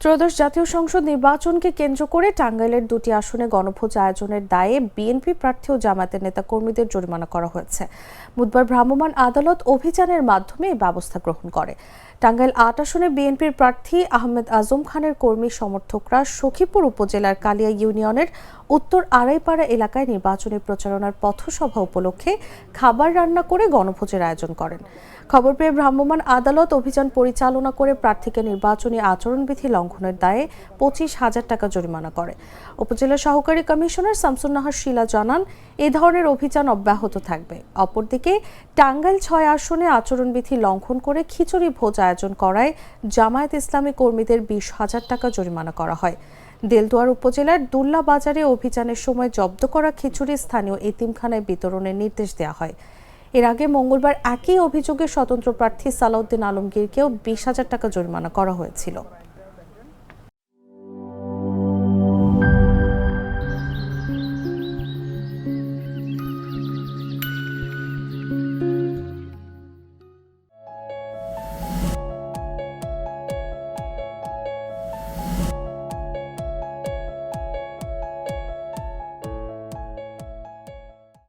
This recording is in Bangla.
ত্রয়োদশ জাতীয় সংসদ নির্বাচনকে কেন্দ্র করে টাঙ্গাইলের দুটি আসনে গণভোজ আয়োজনের দায়ে বিএনপি প্রার্থী ও জামায়াতের নেতা কর্মীদের জরিমানা করা হয়েছে। বুধবার ভ্রাম্যমাণ আদালত অভিযানের মাধ্যমে এই ব্যবস্থা গ্রহণ করে। টাঙ্গাইল ৮ আসনে বিএনপির প্রার্থী আহমেদ আজম খানের কর্মী সমর্থকরা সখীপুর উপজেলার কালিয়া ইউনিয়নের উত্তর আড়াইপাড়া এলাকায় নির্বাচনী প্রচারণার পথসভা উপলক্ষে খাবার রান্না করে গণভোজের আয়োজন করেন। খবর পেয়ে ভ্রাম্যমাণ আদালত অভিযান পরিচালনা করে প্রার্থীকে নির্বাচনী আচরণবিধি লঙ্ঘনের দায়ে 25,000 টাকা জরিমানা করে। উপজেলা সহকারী কমিশনার শামসুন নাহার শিলা জানান, এই ধরনের অভিযান অব্যাহত থাকবে। অপরদিকে টাঙ্গাইল 6 আসনে আচরণবিধি লঙ্ঘন করে খিচুড়ি ভোজ আয়োজন করায় জামায়াত ইসলামী কর্মীদের 20,000 টাকা জরিমানা করা হয়। দেলদুয়ার উপজেলার দুল্লা বাজারে অভিযানের সময় জব্দ করা খিচুড়ি স্থানীয় এতিমখানায় বিতরণের নির্দেশ দেওয়া হয়। এর আগে মঙ্গলবার একই অভিযোগে স্বতন্ত্র প্রার্থী সালাউদ্দিন আলমগীরকেও 20,000 টাকা জরিমানা করা হয়েছিল।